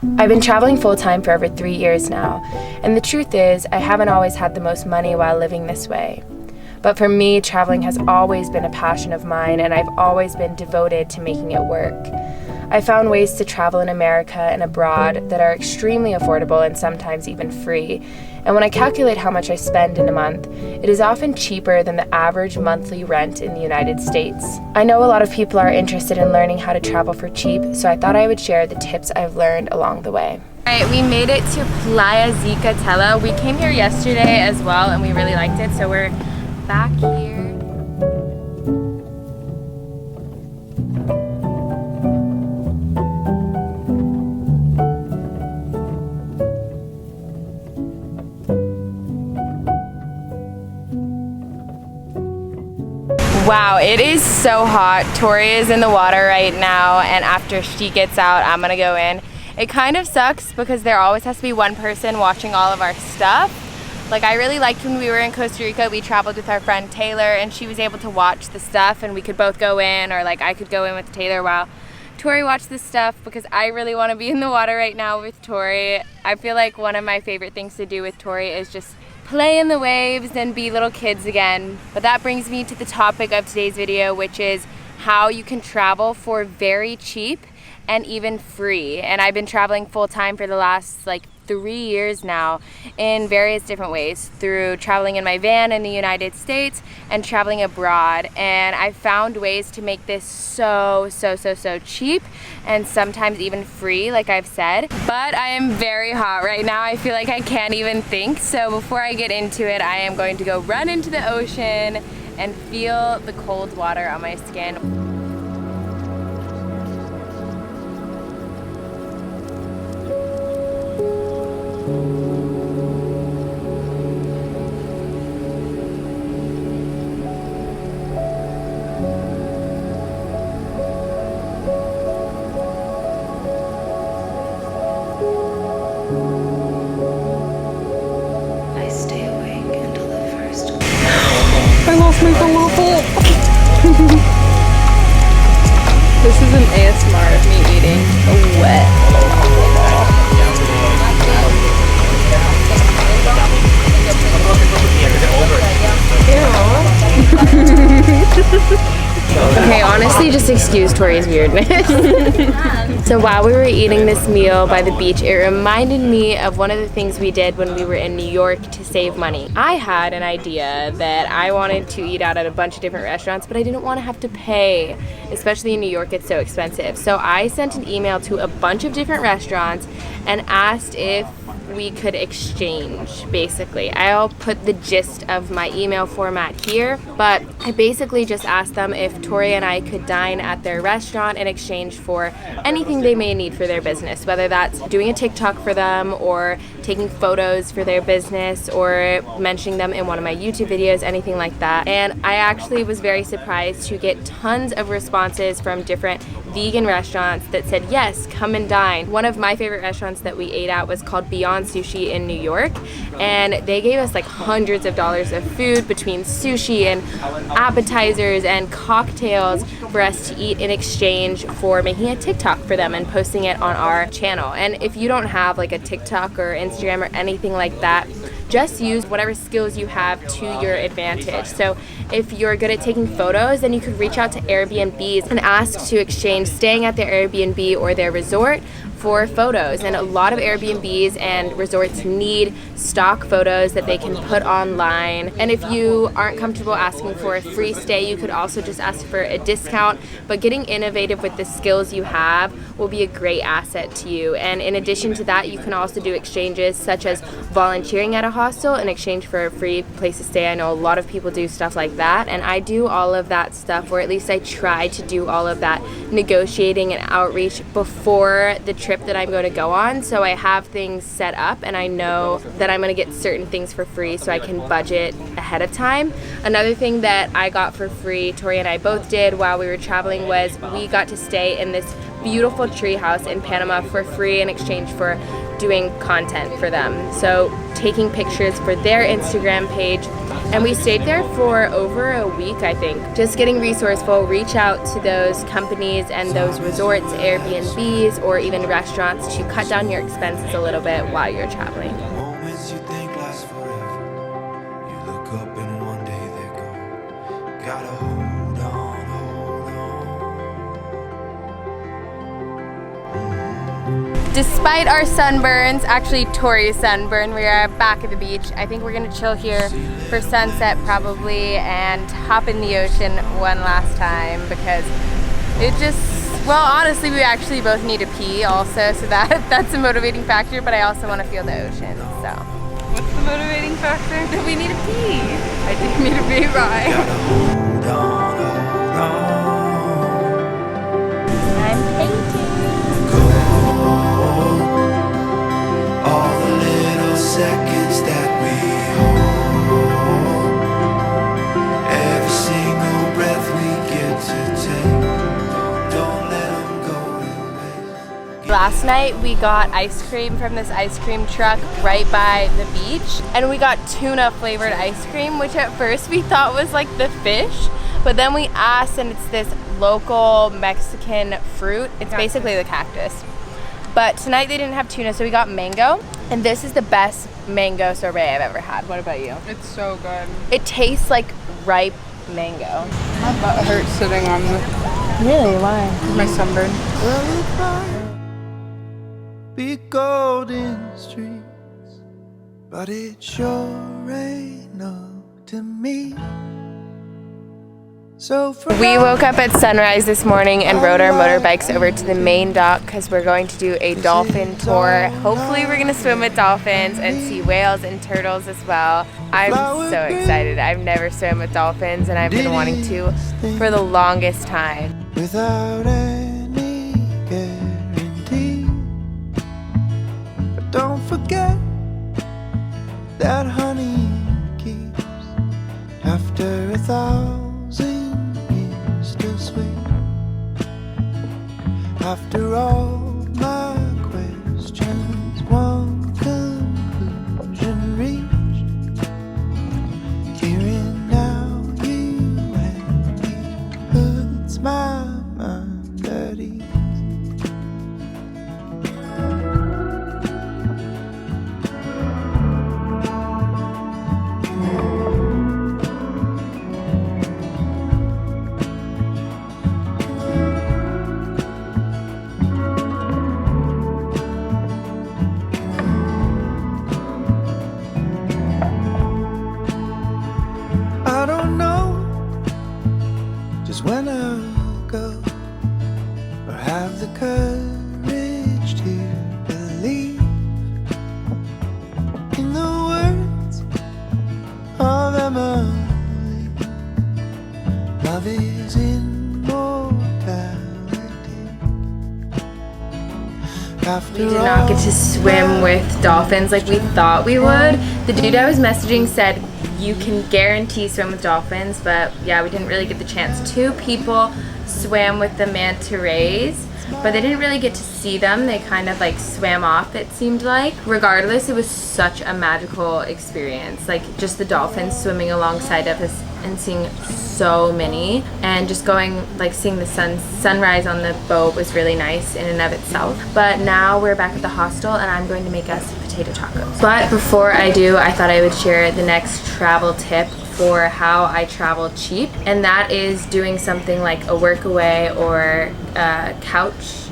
I've been traveling full-time for over 3 years now, and the truth is, I haven't always had the most money while living this way. But for me, traveling has always been a passion of mine, and I've always been devoted to making it work. I found ways to travel in America and abroad that are extremely affordable and sometimes even free. And when I calculate how much I spend in a month, it is often cheaper than the average monthly rent in the United States. I know a lot of people are interested in learning how to travel for cheap, so I thought I would share the tips I've learned along the way. Alright, we made it to Playa Zicatela. We came here yesterday as well and we really liked it, so we're back here. Wow, it is so hot. Tori is in the water right now, and after she gets out, I'm gonna go in. It kind of sucks because there always has to be one person watching all of our stuff. Like, I really liked when we were in Costa Rica, we traveled with our friend Taylor, and she was able to watch the stuff, and we could both go in, or like I could go in with Taylor while Tori watched the stuff, because I really want to be in the water right now with Tori. I feel like one of my favorite things to do with Tori is just play in the waves and be little kids again. But that brings me to the topic of today's video, which is how you can travel for very cheap and even free. And I've been traveling full-time for the last 3 years now in various different ways, through traveling in my van in the United States and traveling abroad. And I found ways to make this so cheap and sometimes even free, like I've said. But I am very hot right now. I feel like I can't even think. So before I get into it, I am going to go run into the ocean and feel the cold water on my skin. This is an ASMR of me eating a wet. Okay, honestly, just excuse Tori's weirdness. So while we were eating this meal by the beach, it reminded me of one of the things we did when we were in New York to save money. I had an idea that I wanted to eat out at a bunch of different restaurants, but I didn't want to have to pay, especially in New York, it's so expensive. So I sent an email to a bunch of different restaurants and asked if we could exchange, basically. I'll put the gist of my email format here, but I basically just asked them if Tori and I could dine at their restaurant in exchange for anything they may need for their business, whether that's doing a TikTok for them or taking photos for their business or mentioning them in one of my YouTube videos, anything like that. And I actually was very surprised to get tons of responses from different vegan restaurants that said, yes, come and dine. One of my favorite restaurants that we ate at was called Beyond Sushi in New York, and they gave us hundreds of dollars of food between sushi and appetizers and cocktails for us to eat in exchange for making a TikTok for them and posting it on our channel. And if you don't have a TikTok or Instagram or anything like that, just use whatever skills you have to your advantage. So if you're good at taking photos, then you could reach out to Airbnbs and ask to exchange staying at their Airbnb or their resort for photos. And a lot of Airbnbs and resorts need stock photos that they can put online. And if you aren't comfortable asking for a free stay, you could also just ask for a discount. But getting innovative with the skills you have will be a great asset to you. And in addition to that, you can also do exchanges such as volunteering at a hostel in exchange for a free place to stay. I know a lot of people do stuff like that, and I do all of that stuff, or at least I try to do all of that negotiating and outreach before the trip that I'm going to go on. So I have things set up and I know that I'm going to get certain things for free, so I can budget ahead of time. Another thing that I got for free, Tori and I both did while we were traveling, was we got to stay in this beautiful tree house in Panama for free in exchange for doing content for them. So taking pictures for their Instagram page. And we stayed there for over a week, I think. Just getting resourceful, reach out to those companies and those resorts, Airbnbs, or even restaurants to cut down your expenses a little bit while you're traveling. Moments you think last forever. You look up and one day they're gone. Gotta hold on, hold on. Despite our sunburns, actually Tori's sunburn, we are back at the beach. I think we're gonna chill here for sunset probably and hop in the ocean one last time because it just, well, honestly, we actually both need to pee also, so that's a motivating factor, but I also want to feel the ocean, so. What's the motivating factor? That we need to pee. I do need to be right. Gotta hold on, hold on. I'm painting. All the little seconds that we hold, every single breath we get to take, don't let them go to waste. Last night we got ice cream from this ice cream truck right by the beach, and we got tuna flavored ice cream, which at first we thought was like the fish, but then we asked and it's this local Mexican fruit. It's basically the cactus. But tonight they didn't have tuna, so we got mango. And this is the best mango sorbet I've ever had. What about you? It's so good. It tastes like ripe mango. My butt hurts sitting on the, Really? Why? my sunburn. Will it bright be golden streets, but it sure ain't no to me. So for We woke up at sunrise this morning and rode our motorbikes over to the main dock because we're going to do a dolphin tour. Hopefully we're going to swim with dolphins and see whales and turtles as well. I'm so excited. I've never swum with dolphins and I've been wanting to for the longest time. without any guarantee, but don't forget that honey keeps after 1,000 years still sweet. After all my questions, one conclusion reached. Here and now, you and me puts my mind at ease. I don't know just when I'll go or have the courage to believe in the words of Emily. Love is immortality. After We did not get to swim with dolphins like we thought we would. The dude I was messaging said you can guarantee swim with dolphins, but yeah, we didn't really get the chance. 2 people swam with the manta rays, but they didn't really get to see them. They kind of like swam off, it seemed like. Regardless, it was such a magical experience. Like just the dolphins swimming alongside of us and seeing so many, and just going like seeing the sunrise on the boat was really nice in and of itself. But now we're back at the hostel and I'm going to make us potato tacos. But before I do, I thought I would share the next travel tip for how I travel cheap, and that is doing something like a workaway or couch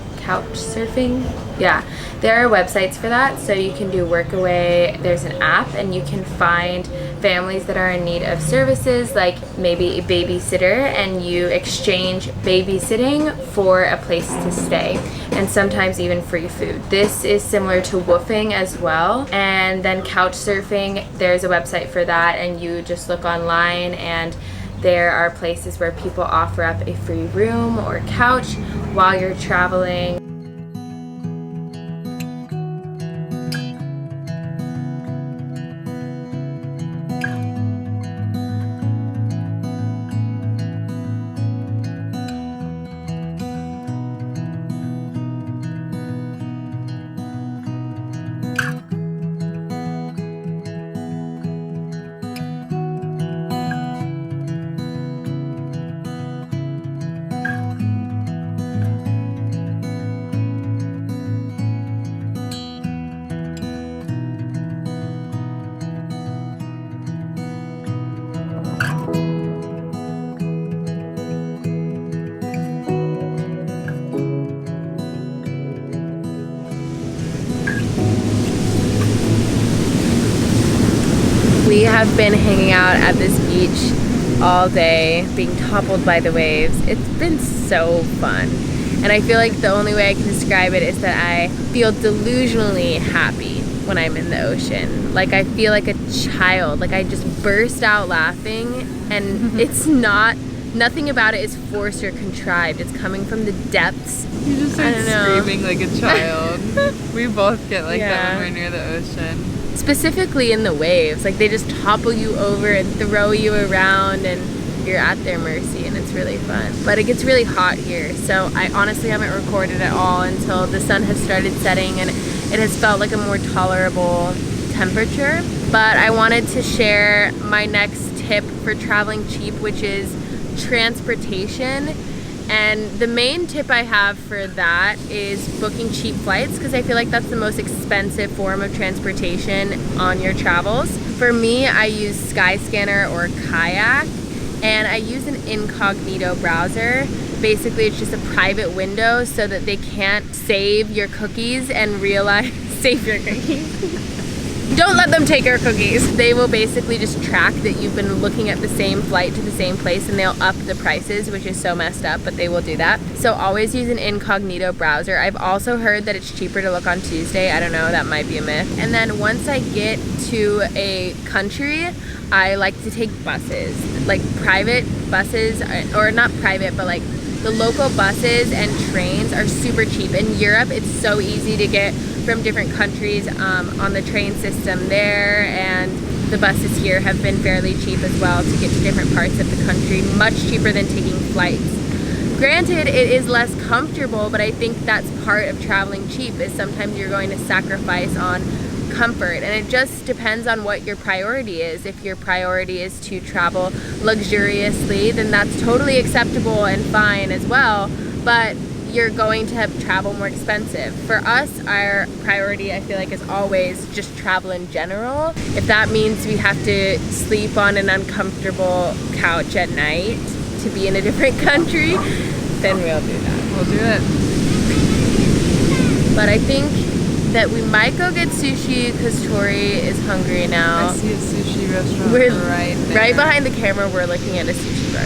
surfing. Yeah, there are websites for that, so you can do workaway. There's an app and you can find families that are in need of services like maybe a babysitter, and you exchange babysitting for a place to stay, and sometimes even free food. This is similar to woofing as well. And then couch surfing, there's a website for that, and you just look online and there are places where people offer up a free room or couch while you're traveling. We have been hanging out at this beach all day, being toppled by the waves. It's been so fun. And I feel like the only way I can describe it is that I feel delusionally happy when I'm in the ocean. Like I feel like a child, like I just burst out laughing, and it's nothing about it is forced or contrived. It's coming from the depths. You just start screaming like a child. We both get like that when we're near the ocean. Specifically in the waves, like they just topple you over and throw you around, and you're at their mercy, and it's really fun. But it gets really hot here, so I honestly haven't recorded at all until the sun has started setting and it has felt like a more tolerable temperature. But I wanted to share my next tip for traveling cheap, which is transportation. And the main tip I have for that is booking cheap flights, because I feel like that's the most expensive form of transportation on your travels. For me, I use Skyscanner or Kayak, and I use an incognito browser. Basically, it's just a private window so that they can't save your cookies and realize, save your cookies. Don't let them take your cookies. They will basically just track that you've been looking at the same flight to the same place, and they'll up the prices, which is so messed up, but they will do that. So always use an incognito browser. I've also heard that it's cheaper to look on Tuesday. I don't know, that might be a myth. And then once I get to a country, I like to take buses, like private buses, or not private, but like the local buses and trains are super cheap. In Europe, it's so easy to get from different countries on the train system there, and the buses here have been fairly cheap as well to get to different parts of the country, much cheaper than taking flights. Granted, it is less comfortable, but I think that's part of traveling cheap, is sometimes you're going to sacrifice on comfort, and it just depends on what your priority is. If your priority is to travel luxuriously, then that's totally acceptable and fine as well, but you're going to have travel more expensive. For us, our priority, I feel like, is always just travel in general. If that means we have to sleep on an uncomfortable couch at night to be in a different country, then we'll do that. We'll do it. But I think that we might go get sushi because Tori is hungry now. I see a sushi restaurant right there. Right behind the camera, we're looking at a sushi bar.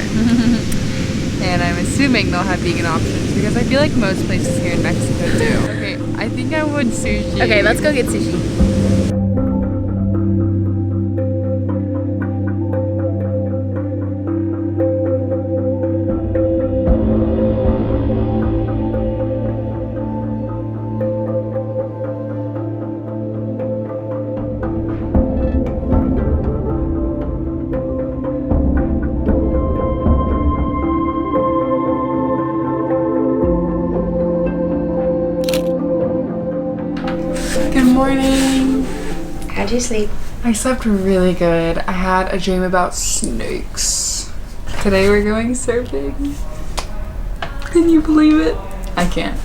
And I'm assuming they'll have vegan options, because I feel like most places here in Mexico do. Okay, I think I would sushi. Okay, let's go get sushi. Good morning. How'd you sleep? I slept really good. I had a dream about snakes. Today we're going surfing. Can you believe it? I can't.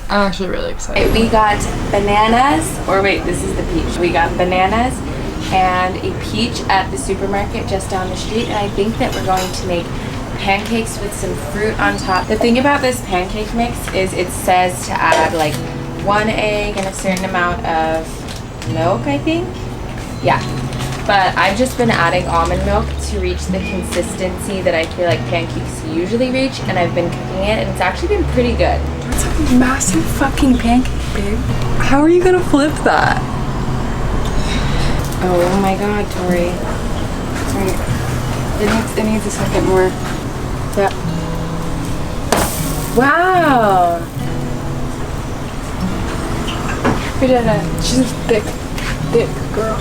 I'm actually really excited. We got bananas, or wait, this is the peach. We got bananas and a peach at the supermarket just down the street, and I think that we're going to make pancakes with some fruit on top. The thing about this pancake mix is it says to add like 1 egg and a certain amount of milk, I think. Yeah, but I've just been adding almond milk to reach the consistency that I feel like pancakes usually reach, and I've been cooking it, and it's actually been pretty good. That's a massive fucking pancake, babe. How are you gonna flip that? Oh my god, Tori. It needs a second more. Yeah. Wow. We did it. She's a thick girl.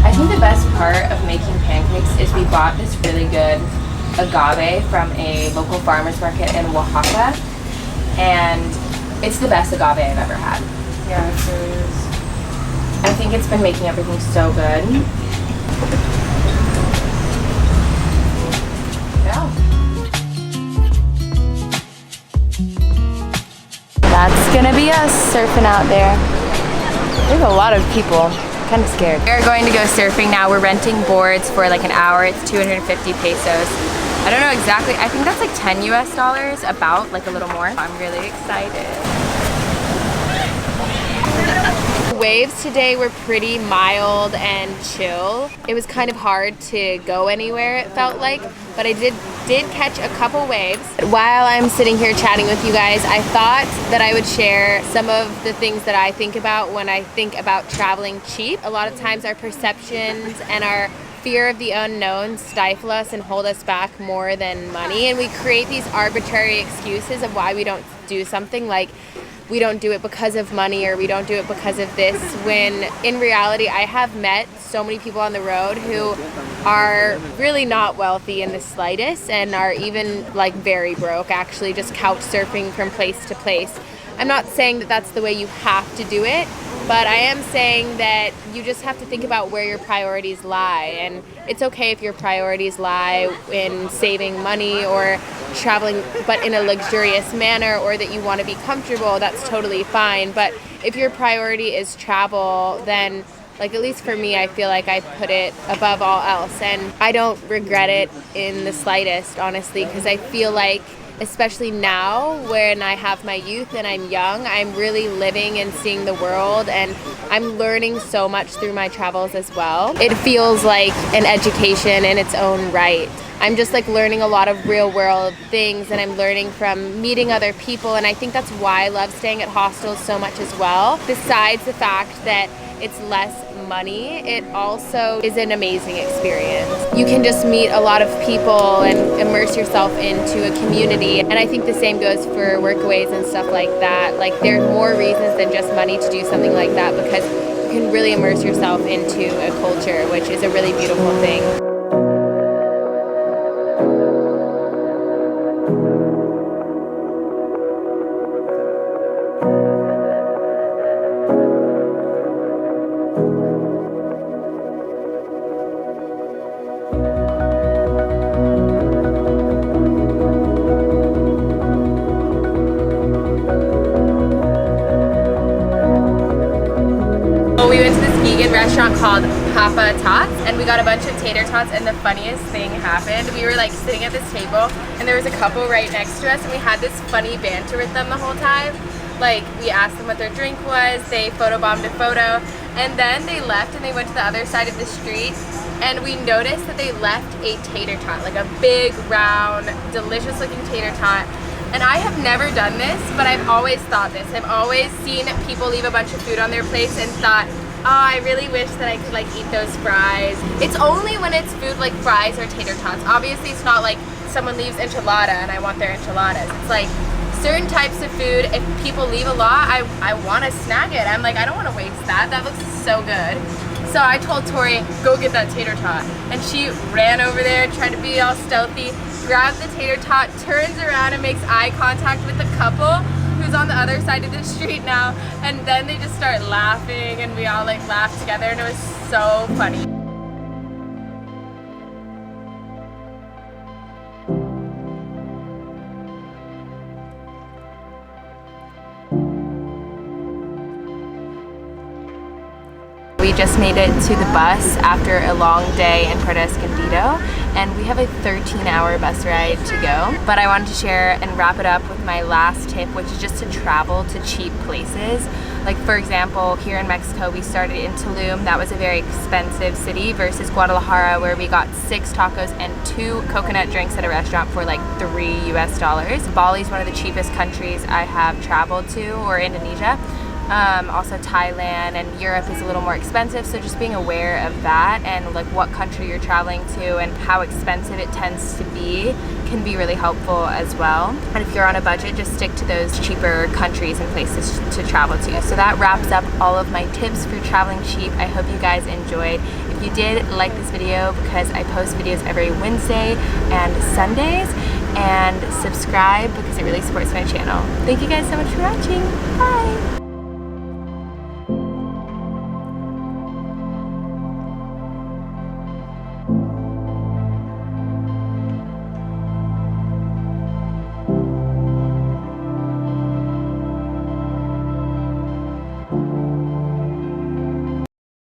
I think the best part of making pancakes is we bought this really good agave from a local farmer's market in Oaxaca, and it's the best agave I've ever had. Yeah, it really is. I think it's been making everything so good. Yeah. That's gonna be us surfing out there. There's a lot of people. kind of scared. We're going to go surfing now. We're renting boards for like an hour. It's 250 pesos. I don't know exactly. I think that's like 10 US dollars, about like a little more. I'm really excited. Waves today were pretty mild and chill. It was kind of hard to go anywhere, it felt like, but I did catch a couple waves. While I'm sitting here chatting with you guys, I thought that I would share some of the things that I think about when I think about traveling cheap. A lot of times our perceptions and our fear of the unknown stifle us and hold us back more than money, and we create these arbitrary excuses of why we don't do something, like we don't do it because of money or we don't do it because of this, when in reality I have met so many people on the road who are really not wealthy in the slightest and are even like very broke, actually just couch surfing from place to place. I'm not saying that that's the way you have to do it, but I am saying that you just have to think about where your priorities lie, and it's okay if your priorities lie in saving money or traveling but in a luxurious manner, or that you want to be comfortable. That's totally fine. But if your priority is travel, then like, at least for me, I feel like I put it above all else, and I don't regret it in the slightest, honestly, because I feel like, especially now when I have my youth and I'm young, I'm really living and seeing the world, and I'm learning so much through my travels as well. It feels like an education in its own right. I'm just like learning a lot of real world things, and I'm learning from meeting other people, and I think that's why I love staying at hostels so much as well. Besides the fact that it's less money, it also is an amazing experience. You can just meet a lot of people and immerse yourself into a community, and I think the same goes for workaways and stuff like that. Like, there are more reasons than just money to do something like that, because you can really immerse yourself into a culture, which is a really beautiful thing. We went to this vegan restaurant called Papa Tots, and we got a bunch of tater tots, and the funniest thing happened. We were like sitting at this table, and there was a couple right next to us, and we had this funny banter with them the whole time. Like, we asked them what their drink was, they photobombed a photo, and then they left and they went to the other side of the street, and we noticed that they left a tater tot, like a big, round, delicious looking tater tot. And I have never done this, but I've always thought this. I've always seen people leave a bunch of food on their plates and thought, oh, I really wish that I could like eat those fries. It's only when it's food like fries or tater tots. Obviously, it's not like someone leaves enchilada and I want their enchiladas. It's like certain types of food, if people leave a lot, I want to snag it. I'm like, I don't want to waste that. That looks so good. So I told Tori, go get that tater tot. And she ran over there, tried to be all stealthy, grabbed the tater tot, turns around and makes eye contact with the couple who's on the other side of the street now. And then they just start laughing, and we all like laughed together, and it was so funny. We just made it to the bus after a long day in Puerto Escondido, and we have a 13-hour bus ride to go. But I wanted to share and wrap it up with my last tip, which is just to travel to cheap places. Like, for example, here in Mexico, we started in Tulum. That was a very expensive city, versus Guadalajara, where we got 6 tacos and 2 coconut drinks at a restaurant for like $3 US. Bali is one of the cheapest countries I have traveled to, or Indonesia. Also Thailand and Europe is a little more expensive, so just being aware of that and like what country you're traveling to and how expensive it tends to be can be really helpful as well. And if you're on a budget, just stick to those cheaper countries and places to travel to. So that wraps up all of my tips for traveling cheap. I hope you guys enjoyed. If you did, like this video, because I post videos every Wednesday and Sundays, and subscribe because it really supports my channel. Thank you guys so much for watching. Bye!